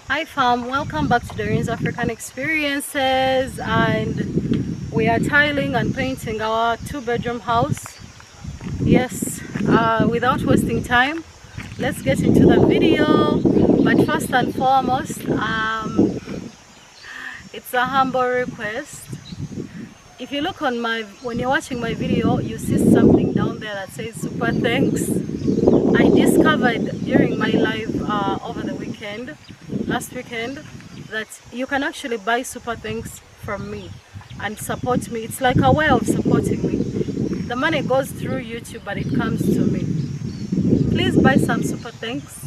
Hi fam, welcome back to DOREEN'S African Experiences, and we are tiling and painting our 2-bedroom house. Yes, without wasting time, let's get into the video. But first and foremost, it's a humble request. If you look on when you're watching my video, you see something down there that says super thanks. I discovered during my live over the weekend, last weekend, that you can actually buy super thanks from me and support me. It's like a way of supporting me. The money goes through YouTube, but it comes to me. Please buy some super thanks.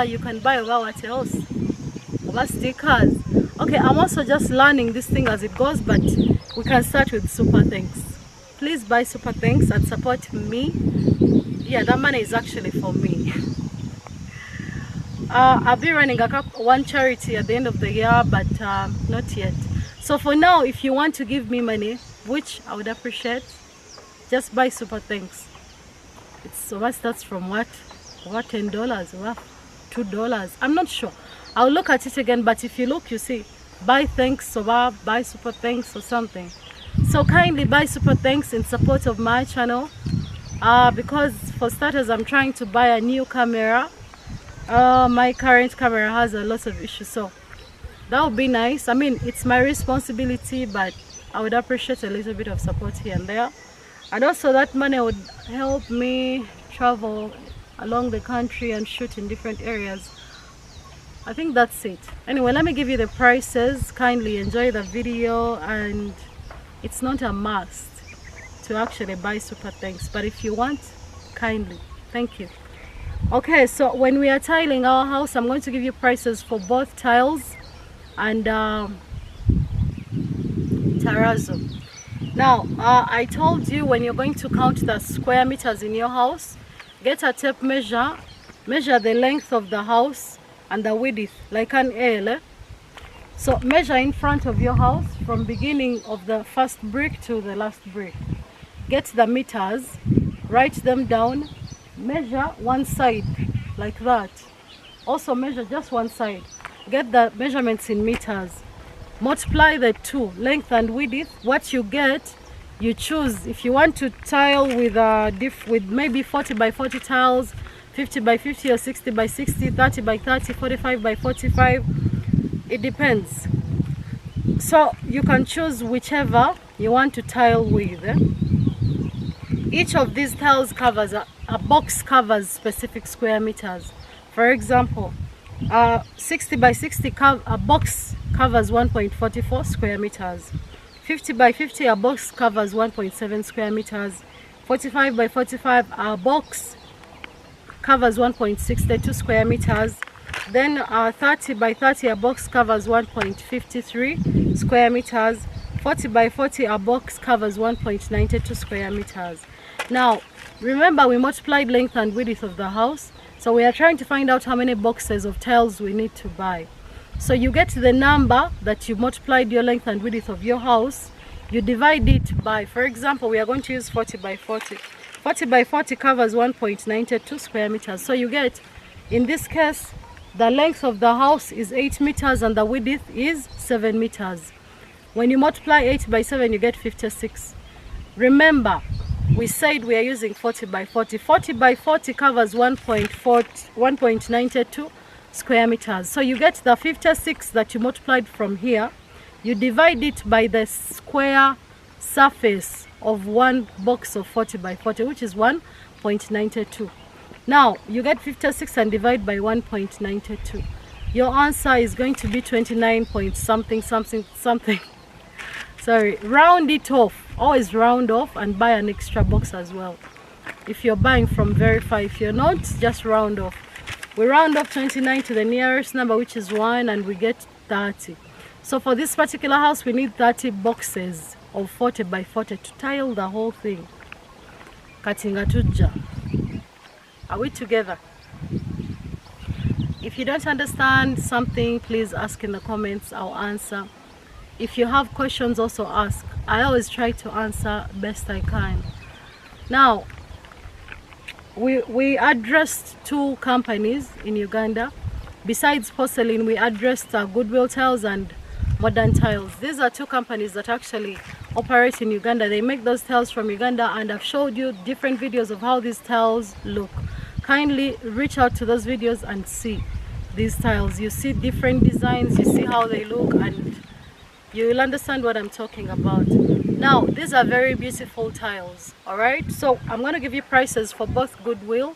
You can buy what else? Over stickers. Okay, I'm also just learning this thing as it goes, but we can start with super thanks. Please buy super thanks and support me. Yeah, that money is actually for me. I'll be running one charity at the end of the year, but not yet. So for now, if you want to give me money, which I would appreciate, just buy super thanks. It's so much. That's from what $10, what $2? I'm not sure. I'll look at it again, but if you look, you see buy thanks or buy super thanks or something. So kindly buy super thanks in support of my channel, because for starters, I'm trying to buy a new camera. My current camera has a lot of issues, so that would be nice. I mean, it's my responsibility, but I would appreciate a little bit of support here and there. And also that money would help me travel along the country and shoot in different areas. I think that's it. Anyway, let me give you the prices. Kindly enjoy the video, and it's not a must to actually buy super thanks, but if you want, kindly. Thank you. Okay, so when we are tiling our house, I'm going to give you prices for both tiles and terrazzo. Now, I told you when you're going to count the square meters in your house, get a tape measure, measure the length of the house and the width like an L. So measure in front of your house from beginning of the first brick to the last brick. Get the meters, write them down, measure one side like that. Also measure just one side. Get the measurements in meters. Multiply the two, length and width. What you get, you choose. If you want to tile with maybe 40 by 40 tiles, 50 by 50 or 60 by 60, 30 by 30, 45 by 45, it depends. So you can choose whichever you want to tile with. Each of these tiles covers a box covers specific square meters. For example, 60 by 60 a box covers 1.44 square meters. 50 by 50 a box covers 1.7 square meters. 45 by 45 a box covers 1.62 square meters. Then 30 by 30 a box covers 1.53 square meters. 40 by 40 a box covers 1.92 square meters. Now remember, we multiplied length and width of the house, so we are trying to find out how many boxes of tiles we need to buy. So you get the number that you multiplied your length and width of your house, you divide it by, for example, we are going to use 40 by 40. 40 by 40 covers 1.92 square meters. So you get, in this case, the length of the house is 8 meters and the width is 7 meters. When you multiply 8 by 7, you get 56. Remember, we said we are using 40 by 40. 40 by 40 covers 1.92 square meters. So you get the 56 that you multiplied from here. You divide it by the square surface of one box of 40 by 40, which is 1.92. Now you get 56 and divide by 1.92. Your answer is going to be 29 point something. Sorry, round it off. Always round off and buy an extra box as well. If you're buying from very far, if you're not, just round off. We round off 29 to the nearest number, which is 1, and we get 30. So for this particular house, we need 30 boxes of 40 by 40 to tile the whole thing. Katinga tuja. Are we together? If you don't understand something, please ask in the comments. I'll answer. If you have questions, also ask. I always try to answer best I can. Now, we addressed 2 companies in Uganda. Besides porcelain, we addressed Goodwill Tiles and Modern Tiles. These are 2 companies that actually operate in Uganda. They make those tiles from Uganda, and I've showed you different videos of how these tiles look. Kindly reach out to those videos and see these tiles. You see different designs, you see how they look, and you will understand what I'm talking about. Now, these are very beautiful tiles, alright? So I'm going to give you prices for both Goodwill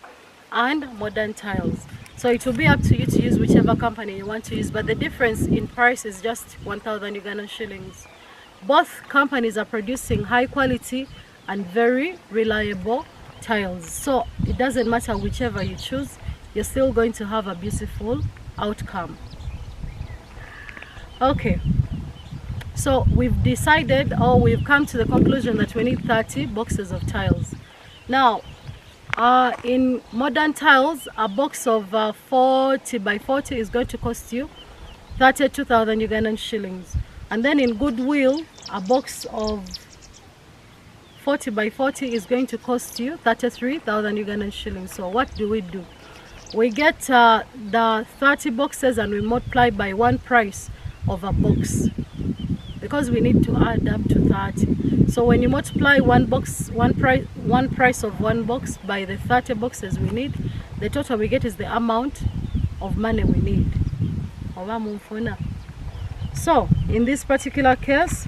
and Modern Tiles. So it will be up to you to use whichever company you want to use, but the difference in price is just 1,000 Ugandan shillings. Both companies are producing high quality and very reliable tiles. So it doesn't matter whichever you choose, you're still going to have a beautiful outcome. Okay. So we've decided, or we've come to the conclusion that we need 30 boxes of tiles. Now, in Modern Tiles, a box of 40 by 40 is going to cost you 32,000 Ugandan shillings. And then in Goodwill, a box of 40 by 40 is going to cost you 33,000 Ugandan shillings. So what do? We get the 30 boxes and we multiply by 1 price of a box, because we need to add up to 30. So when you multiply one price of 1 box by the 30 boxes we need, the total we get is the amount of money we need. So in this particular case,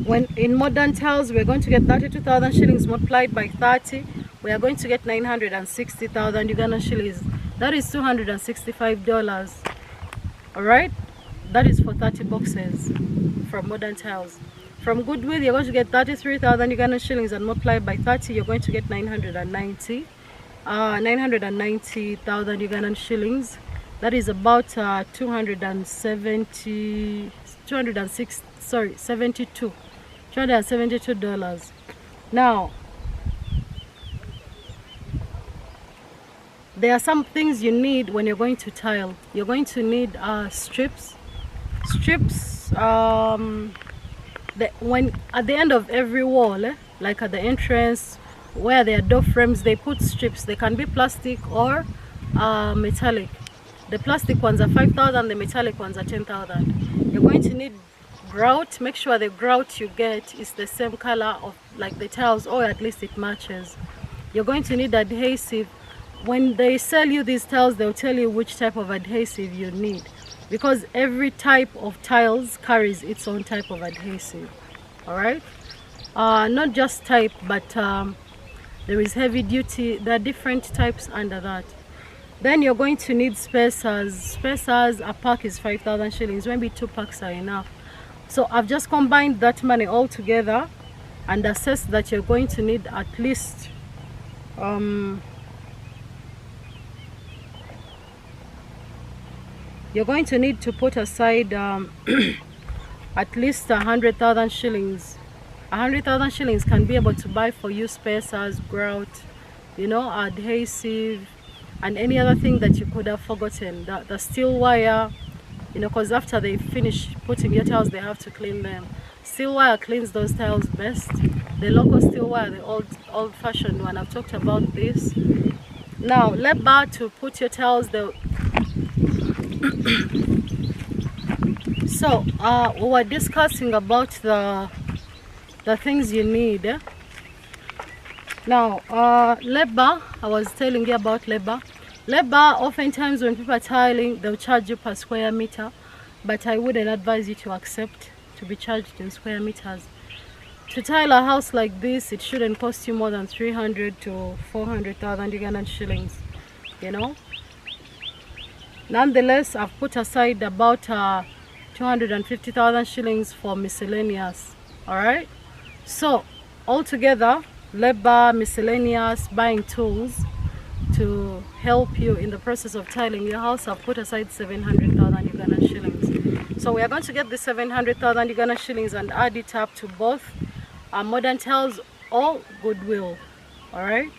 when in Modern Tiles, we're going to get 32,000 shillings multiplied by 30, we are going to get 960,000 Ugandan shillings. That is $265. Alright? That is for 30 boxes from Modern Tiles. From Goodwill, you're going to get 33,000 Ugandan shillings, and multiplied by 30, you're going to get 990,000 Ugandan shillings. That is about $272. Now, there are some things you need when you're going to tile. You're going to need strips. When at the end of every wall, like at the entrance where there are door frames, they put strips. They can be plastic or metallic. The plastic ones are 5,000, the metallic ones are 10,000. You're going to need grout. Make sure the grout you get is the same color of like the tiles, or at least it matches. You're going to need adhesive. When they sell you these tiles, they'll tell you which type of adhesive you need, because every type of tiles carries its own type of adhesive. Alright, not just type, but there is heavy duty. There are different types under that. Then you're going to need spacers. A pack is 5,000 shillings. Maybe 2 packs are enough. So I've just combined that money all together and assessed that you're going to need at least you're going to need to put aside at least 100,000 shillings. 100,000 shillings can be able to buy for you spacers, grout, you know, adhesive, and any other thing that you could have forgotten. The steel wire, you know, because after they finish putting your tiles, they have to clean them. Steel wire cleans those tiles best. The local steel wire, the old-fashioned one, I've talked about this. Now, lebar to put your tiles, so we were discussing about the things you need. Now, labor, I was telling you about labor. Labor, oftentimes when people are tiling, they'll charge you per square meter, but I wouldn't advise you to accept to be charged in square meters. To tile a house like this, it shouldn't cost you more than 300 to 400,000 Ugandan shillings, you know. Nonetheless, I've put aside about 250,000 shillings for miscellaneous. Alright, so altogether, labor, miscellaneous, buying tools to help you in the process of tiling your house, I've put aside 700,000 Ugandan shillings. So we are going to get the 700,000 Ugandan shillings and add it up to both Modern Tiles or Goodwill. Alright,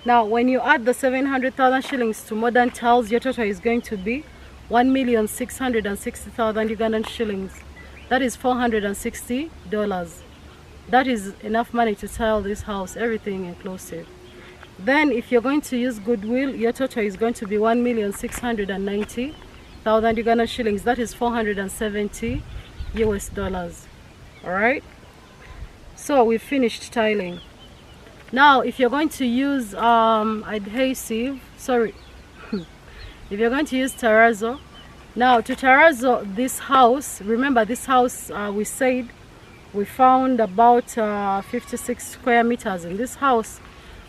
now when you add the 700,000 shillings to Modern Tiles, your total is going to be 1,660,000 Ugandan shillings. That is $460. That is enough money to tile this house, everything inclusive. Then if you're going to use goodwill, your total is going to be 1,690,000 Uganda shillings. That is 470 US dollars. All right, so we finished tiling. Now if you're going to use adhesive, sorry, if you're going to use terrazzo, now to terrazzo this house, remember this house, we said we found about 56 square meters in this house.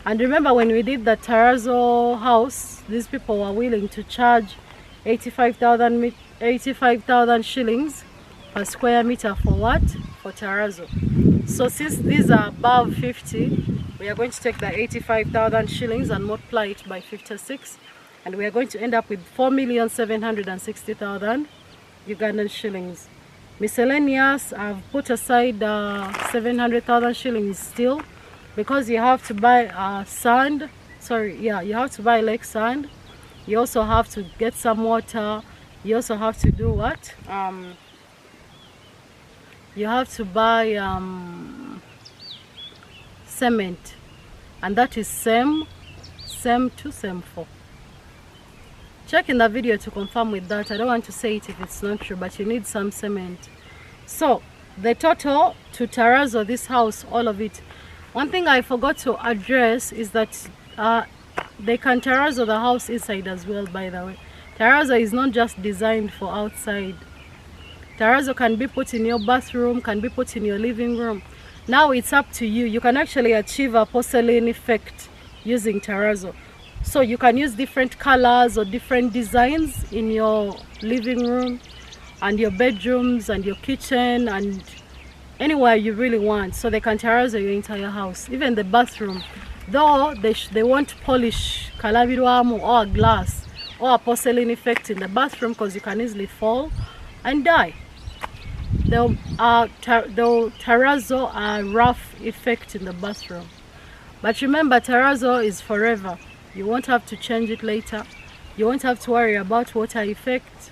And remember when we did the terrazzo house, these people were willing to charge 85,000 shillings per square meter for what? For terrazzo. So since these are above 50, we are going to take the 85,000 shillings and multiply it by 56, and we are going to end up with 4,760,000 Ugandan shillings. Miscellaneous, I've put aside 700,000 shillings still, because you have to buy sand. You have to buy lake sand. You also have to get some water. You also have to do what? You have to buy cement, and that is same 2, same 4. Check in the video to confirm with that. I don't want to say it if it's not true, but you need some cement. So the total to terrazzo this house, all of it. One thing I forgot to address is that they can terrazzo the house inside as well, by the way. Terrazzo is not just designed for outside. Terrazzo can be put in your bathroom, can be put in your living room. Now it's up to you. You can actually achieve a porcelain effect using terrazzo. So you can use different colors or different designs in your living room and your bedrooms and your kitchen and anywhere you really want. So they can terrazzo your entire house, even the bathroom. Though they won't polish kalabirwamu or a glass or a porcelain effect in the bathroom, because you can easily fall and die. They'll terrazzo a rough effect in the bathroom. But remember, terrazzo is forever. You won't have to change it later. You won't have to worry about water effect.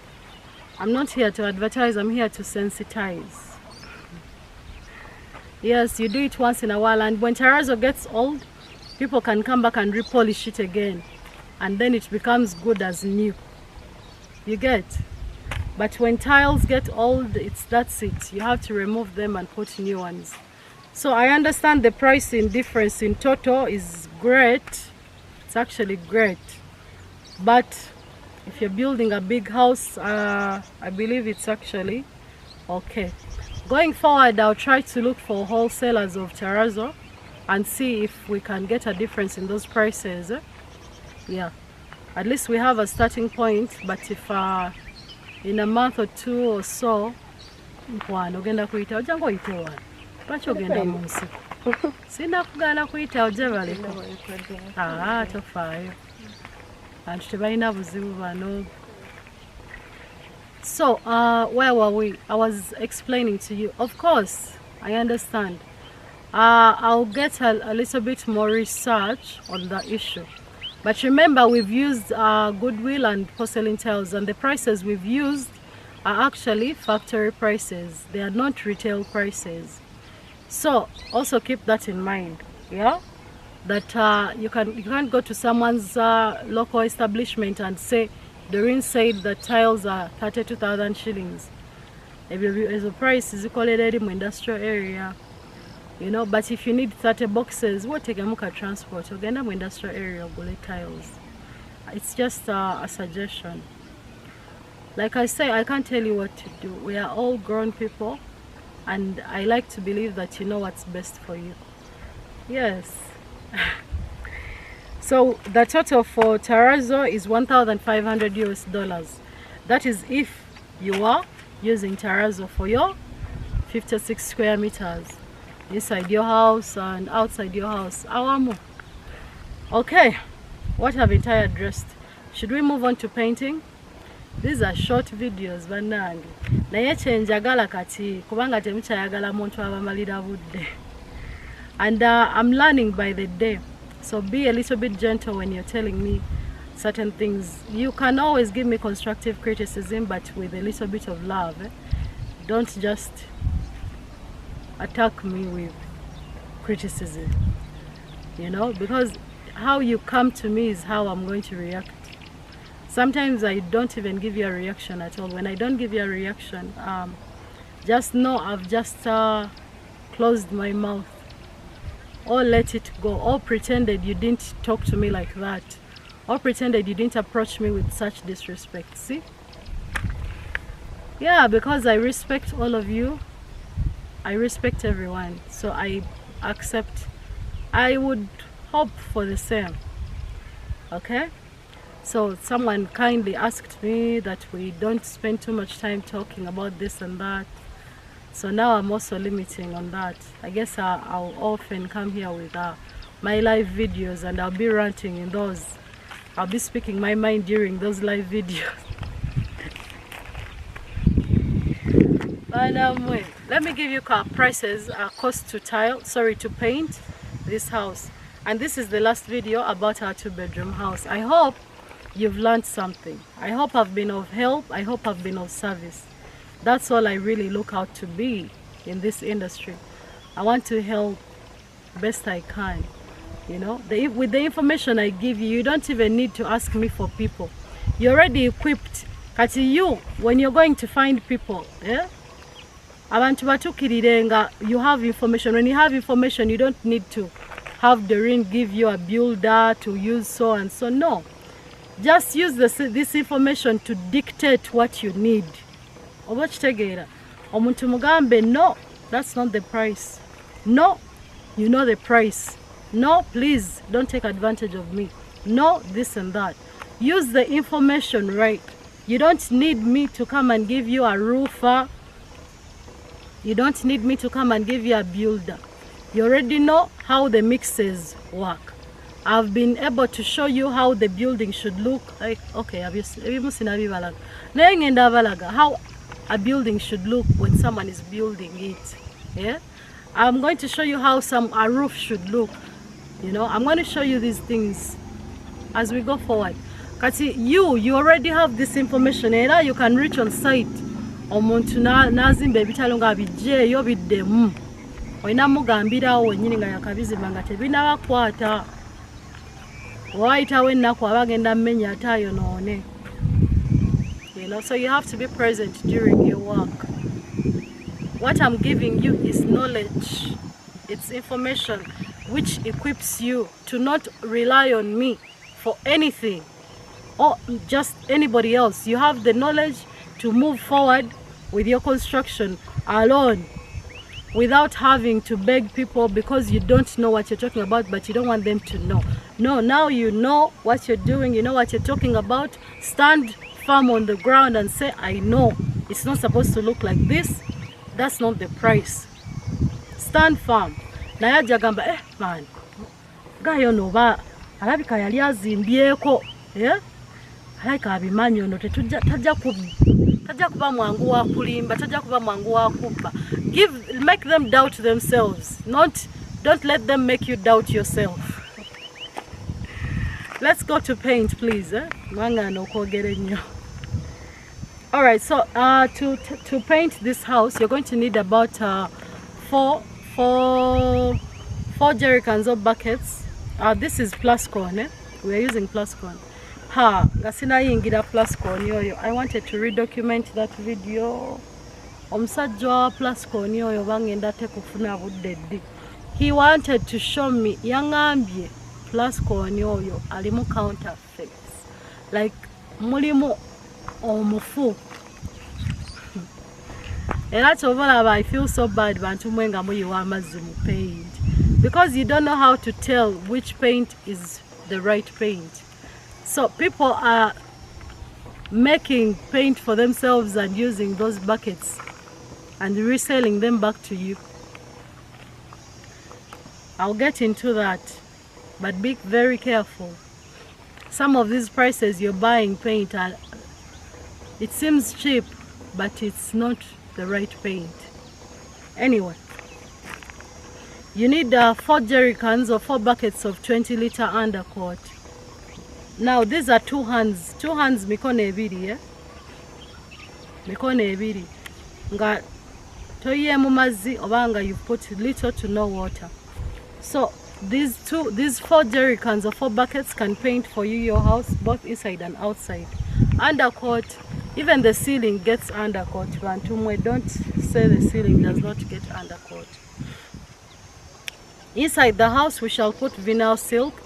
I'm not here to advertise, I'm here to sensitize. Yes, you do it once in a while, and when terrazzo gets old, people can come back and repolish it again, and then it becomes good as new. You get? But when tiles get old, that's it. You have to remove them and put new ones. So I understand the pricing difference in total is great. It's actually great. But if you're building a big house, I believe it's actually okay. Going forward, I'll try to look for wholesalers of terrazzo and see if we can get a difference in those prices. Yeah, at least we have a starting point. But if in a month or 2 or so, ogenda kuyita ojja ngoyite wano lwaki ogenda mu nsiko sina kugaana kuyita ojja baleko tofaayo bantu tebalina buzibu bano. So where were we? I was explaining to you. Of course I understand. I'll get a little bit more research on the issue. But remember, we've used goodwill and porcelain tiles, and the prices we've used are actually factory prices. They are not retail prices. So also keep that in mind. Yeah, that you can't go to someone's local establishment and say, Doreen said the tiles are 32,000 shillings. The price is equally in industrial area. You know, but if you need 30 boxes, what take a muka transport? You're going to industrial area, bullet tiles. It's just a suggestion. Like I say, I can't tell you what to do. We are all grown people, and I like to believe that you know what's best for you. Yes. So the total for terrazzo is 1,500 US dollars. That is if you are using terrazzo for your 56 square meters. Inside your house and outside your house. Awamu. Okay, what haven't I addressed? Should we move on to painting? These are short videos, bannange. Naye kyenjagala kati kubanga temukyayagala muntu abamalira budde. And I'm learning by the day. So be a little bit gentle when you're telling me certain things. You can always give me constructive criticism, but with a little bit of love. Don't just attack me with criticism, you know, because how you come to me is how I'm going to react. Sometimes I don't even give you a reaction at all. When I don't give you a reaction, just know I've just closed my mouth, or let it go, or pretended you didn't talk to me like that, or pretended you didn't approach me with such disrespect. See? Yeah, because I respect all of you. I respect everyone. So I accept. I would hope for the same. Okay? So someone kindly asked me that we don't spend too much time talking about this and that. So now I'm also limiting on that. I guess I'll often come here with my live videos, and I'll be ranting in those. I'll be speaking my mind during those live videos. But let me give you prices, cost to paint this house. And this is the last video about our 2-bedroom house. I hope you've learned something. I hope I've been of help. I hope I've been of service. That's all I really look out to be in this industry. I want to help best I can. You know, with the information I give you, you don't even need to ask me for people. You're already equipped. Kati you, when you're going to find people, abantu batukirirenga, you have information. When you have information, you don't need to have Doreen give you a builder to use so and so. No. Just use this information to dictate what you need. Omuntu mugambe, no, that's not the price. No, you know the price. No, please don't take advantage of me. No, this and that. Use the information right. You don't need me to come and give you a roofer. You don't need me to come and give you a builder. You already know how the mixes work. I've been able to show you how the building should look. Like, okay, how a building should look when someone is building it. Yeah, I'm going to show you how a roof should look. You know, I'm going to show you these things as we go forward. Because you already have this information, and you can reach on site. Omuntu nazimba ebitalo nga bijjeeyo biddemu. Oyina mugambirawo wennyini nga yakabizimba nga tebinabakwata. Wayitawo ennaku abagenda mmenya ate ayonoone. You know, so you have to be present during your work. What I'm giving you is knowledge. It's information which equips you to not rely on me for anything or just anybody else. You have the knowledge to move forward with your construction alone without having to beg people because you don't know what you're talking about, but you don't want them to know. No, now you know what you're doing, you know what you're talking about. Stand firm on the ground and say, I know it's not supposed to look like this. That's not the price. Stand firm. Naye jagamba, man, gayo no ba alabika yali azimbyeko, alabika abimanyi ono tajja kuba mwangu wa kulimba, tajja kuba mwangu wa kubba. Make them doubt themselves. Don't let them make you doubt yourself. Let's go to paint, please. Alright, so to paint this house, you're going to need about four jerrycans or buckets. This is Plascon. We are using Plascon. Gasina yingira Plascon yoyo. I wanted to redocument that video. Omusajja Plascon yoyo bangenda tekufuna budde. He wanted to show me yangambye Plascon yoyo alimu counterfeits. Like mulimu omufu. Era kyobalaba, I feel so bad bantu mwenga muyiwa amazzi mu paint. Because you don't know how to tell which paint is the right paint. So people are making paint for themselves and using those buckets and reselling them back to you. I'll get into that, but be very careful. Some of these prices you're buying paint at, it seems cheap, but it's not the right paint. Anyway, you need 4 jerrycans or 4 buckets of 20-liter undercoat. Now these are 2 hands. 2 hands mikono ebiri, mikono ebiri. Nga toyemu mazzi obanga you've put little to no water. So these 4 jerry cans or 4 buckets can paint for you your house, both inside and outside. Undercoat, even the ceiling gets undercoat. Don't say the ceiling does not get undercoat. Inside the house we shall put vinyl silk.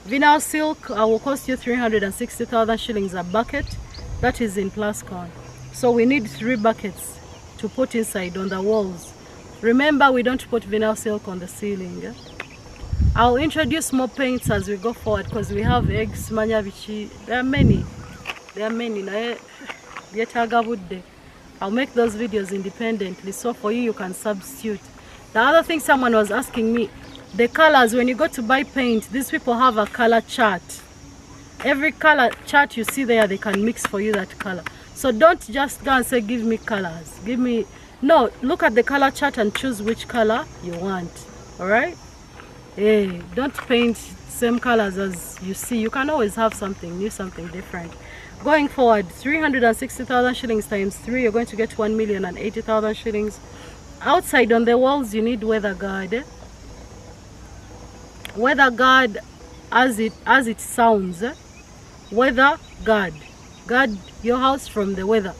Vinyl silk will cost you 360,000 shillings a bucket. That is in Plascon. So we need 3 buckets to put inside on the walls. Remember, we don't put vinyl silk on the ceiling. I'll introduce more paints as we go forward because we have eggs, manyabichi. There are many. I'll make those videos independently, so for you can substitute. The other thing someone was asking me, the colors, when you go to buy paint, these people have a color chart. Every color chart you see there, they can mix for you that color. So don't just go and say, give me colors. No, look at the color chart and choose which color you want. Alright? Hey, don't paint same colors as you see. You can always have something new, something different. Going forward, 360,000 shillings times 3, you're going to get 1,080,000 shillings. Outside on the walls, you need weather guard. Weather guard, as it sounds. Weather guard. Guard your house from the weather.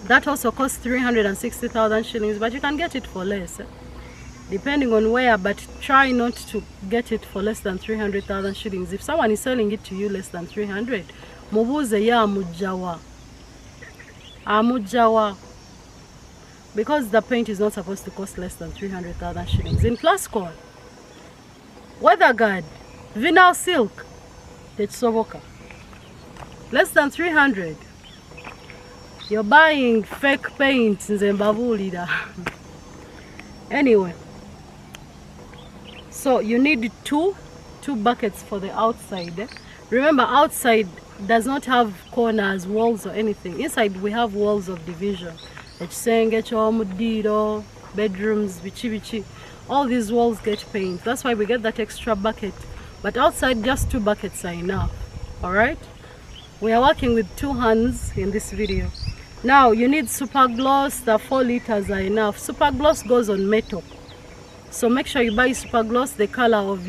That also costs 360,000 shillings, but you can get it for less. Depending on where, but try not to get it for less than 300,000 shillings. If someone is selling it to you less than 300, mubuze ya amujawa. Because the paint is not supposed to cost less than 300,000 shillings. In Plascon, weather guard, vinyl silk, tetsoboka, less than 300. You're buying fake paint, nzembavulida. Anyway, so you need two buckets for the outside. Remember, outside does not have corners, walls or anything. Inside we have walls of division. Bedrooms, bichi. All these walls get paint. That's why we get that extra bucket. But outside, just 2 buckets are enough. Alright? We are working with 2 hands in this video. Now you need super gloss. The 4 liters are enough. Super gloss goes on metal. So make sure you buy super gloss the color of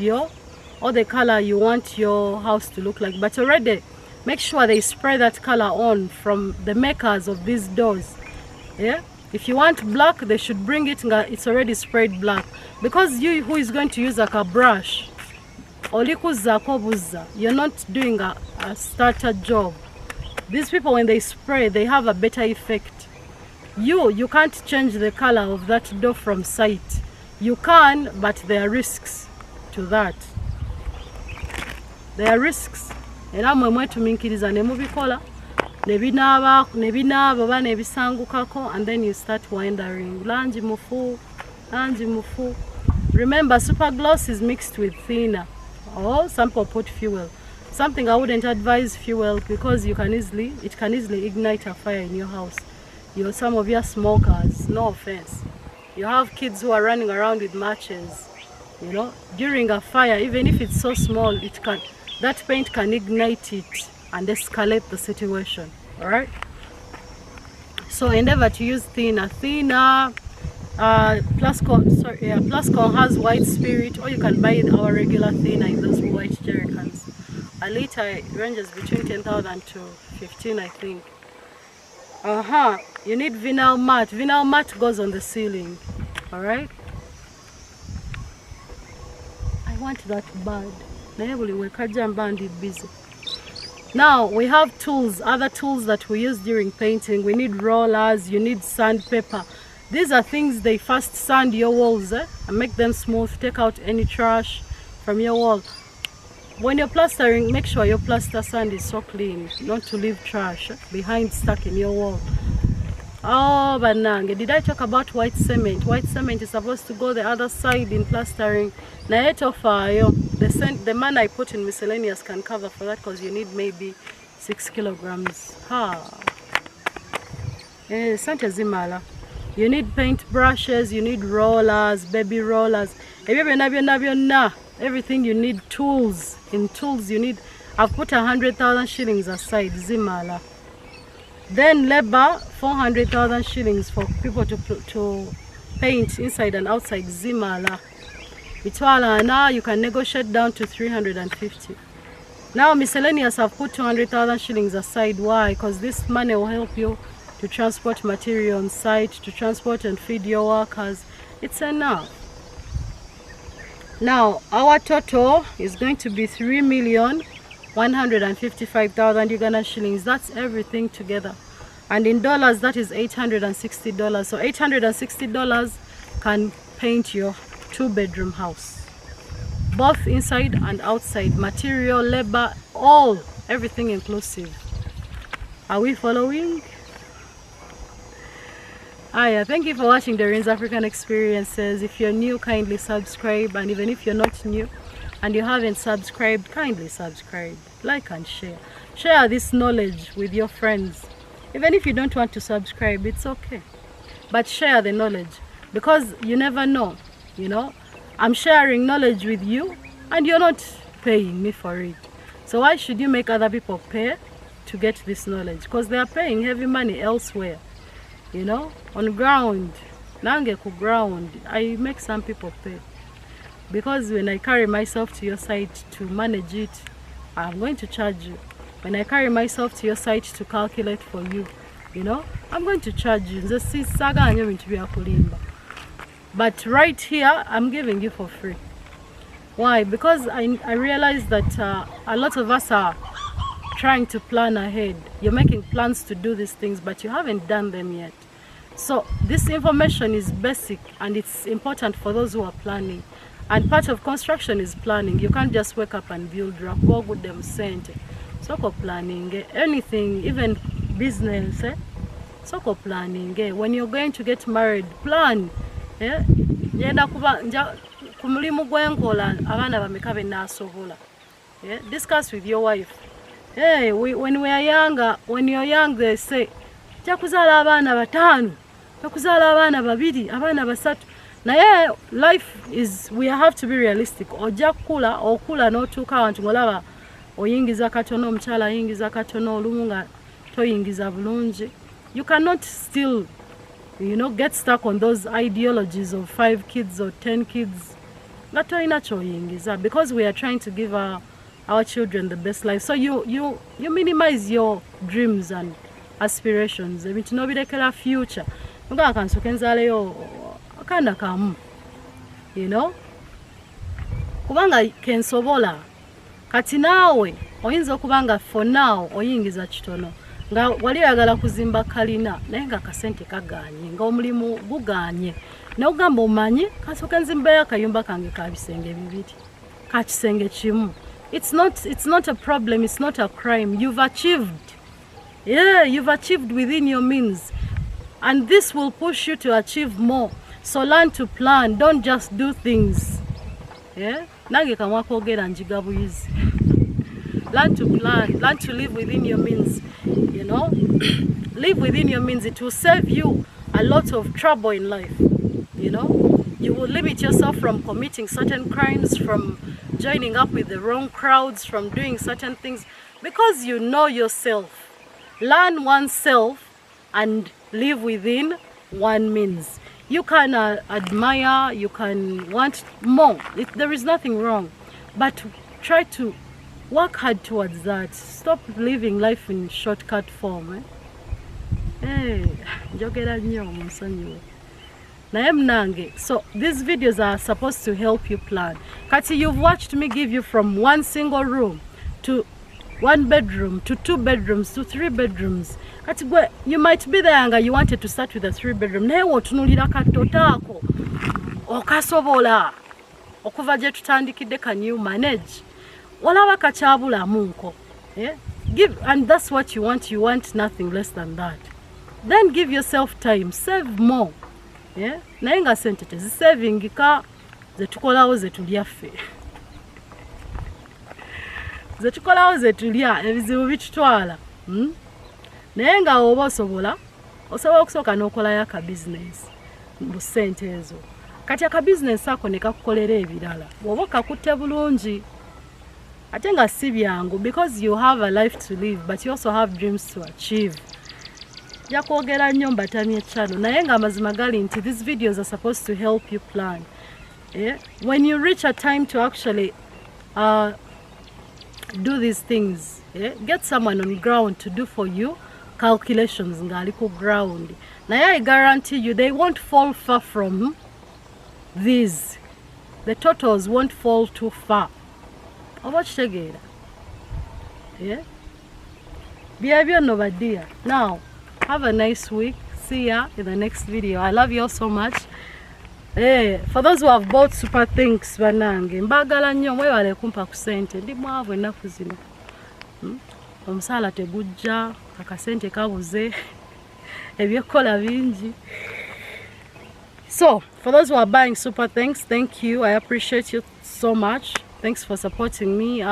or the color you want your house to look like. But already make sure they spray that color on from the makers of these doors. Yeah, if you want black, they should bring it. It's already sprayed black, because you who is going to use like a brush, you're not doing a starter job. These people, when they spray, they have a better effect. You can't change the color of that door from sight. You can, but there are risks to that. There are risks. And I'm going to make it as a movie color. And then you start wondering, lanji mufu. Remember, super gloss is mixed with thinner, or some people put fuel. Something I wouldn't advise fuel, because it can easily ignite a fire in your house. Some of your smokers, no offense, you have kids who are running around with matches, during a fire. Even if it's so small, that paint can ignite it and escalate the situation. Alright, so endeavor to use thinner. Plascon has white spirit, or you can buy our regular thinner in those white jerry cans. A liter ranges between 10,000 to 15, I think. You need vinyl mat. Vinyl mat goes on the ceiling. Alright, I want that bird. Busy. Now we have tools, other tools that we use during painting. We need rollers, you need sandpaper. These are things they first sand your walls and make them smooth, take out any trash from your wall. When you're plastering, make sure your plaster sand is so clean, not to leave trash behind stuck in your wall. Oh, banange, did I talk about white cement? White cement is supposed to go the other side in plastering. The man I put in miscellaneous can cover for that, because you need maybe 6 kilograms. You need paint brushes, you need rollers, baby rollers. Everything you need, tools. In tools you need, I've put 100,000 shillings aside, zimala. Then labor, 400,000 shillings for people to paint inside and outside, zimala. Now you can negotiate down to 350. Now miscellaneous, I've put 200,000 shillings aside. Why? Because this money will help you to transport material on site, to transport and feed your workers. It's enough. Now our total is going to be 3,155,000 Ugandan shillings. That's everything together. And in dollars, that is $860. So $860 can paint your 2-bedroom house, both inside and outside, material, labor, everything inclusive. Are we following? Thank you for watching DOREEN'S African Experiences. If you're new, kindly subscribe, and even if you're not new and you haven't subscribed, kindly subscribe, like and share. Share this knowledge with your friends. Even if you don't want to subscribe, it's okay, but share the knowledge, because you never know, I'm sharing knowledge with you and you're not paying me for it. So why should you make other people pay to get this knowledge? Because they are paying heavy money elsewhere, on ground. Nange ku ground, I make some people pay, because when I carry myself to your site to manage it, I'm going to charge you. When I carry myself to your site to calculate for you, I'm going to charge you. But right here, I'm giving you for free. Why? Because I realize that a lot of us are trying to plan ahead. You're making plans to do these things, but you haven't done them yet. So this information is basic, and it's important for those who are planning. And part of construction is planning. You can't just wake up and build. With them sent. Soko planning, anything, even business, soko planning. When you're going to get married, plan. Discuss with your wife. When you're young, they say, Jakuzala abana batanu, jakuzala abana babiri, abana basatu. Now life is, we have to be realistic. Oja kula, okula no tuka wantu ngolaba. Oyingiza katono, mchala yingiza katono, lumunga toyingiza bulungi. You cannot still, get stuck on those ideologies of 5 kids or 10 kids. Because we are trying to give our children the best life. So you minimize your dreams and aspirations. Ebintu future. Nga kansokenzale yo akana kamu. Kubanga kensobola. Kati nawe oyinza okubanga for now oyingiza kitono. Nga wali yagala kuzimba kalina naye nga kasente kaganye, nga omulimu guganye. Na ugamba omanyi kasoka nzimba ya kayumba kange ka bisenge bibiri. Ka kisenge kimu. It's not a problem, it's not a crime. You've achieved. Yeah, you've achieved within your means. And this will push you to achieve more. So learn to plan, don't just do things. Yeah? Nange kamwa kwogera njiga buyizi. Learn to plan, learn to live within your means, Live within your means. It will save you a lot of trouble in life, You will limit yourself from committing certain crimes, from joining up with the wrong crowds, from doing certain things, because you know yourself. Learn oneself and live within one means. You can admire, you can want more. There is nothing wrong, but try to work hard towards that. Stop living life in shortcut form. So these videos are supposed to help you plan. Kati, you've watched me give you from one single room to 1 bedroom to 2 bedrooms to 3 bedrooms. Kati, you might be there and you wanted to start with a 3 bedroom. Naye wotunulira katotako okasobola okuva gye tutandikidde, can you manage? Walaba kachabula munko. Give, and that's what you want. You want nothing less than that. Then give yourself time, save more. Naye nga sente tezisaving ka zetukolawo zetulya ffe. Zetukolawo zetulya ebizibu bitutwala. Naye nga oba osobola okusooka n'okolayo aka business mu ssente ezo. Kati aka business ako ne kakukolera ebirala. Bw'oba kakutte bulungi ate nga si byangu, because you have a life to live, but you also have dreams to achieve. Yakwogera nnyo mbatamye channel naye nga amazima gali nti these videos are supposed to help you plan. Yeah, when you reach a time to actually do these things, yeah, get someone on ground to do for you calculations ngaliko ground. Now I guarantee you they won't fall far from these. The totals won't fall too far. Watch together. Yeah. Behavior no dear. Now, have a nice week. See ya in the next video. I love you all so much. Hey, for those who have bought super things, banange mbagala nnyo mwewale kumpa ku sente ndi mwavu ennaku zino. Omusala tegujja, akasente kabuze, ebyekola bingi. So, for those who are buying super things, thank you. I appreciate you so much. Thanks for supporting me.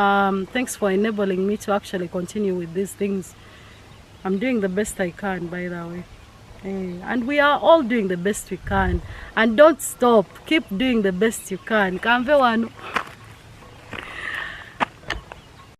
Thanks for enabling me to actually continue with these things. I'm doing the best I can, by the way. And we are all doing the best we can. And don't stop. Keep doing the best you can. Kamve wanu.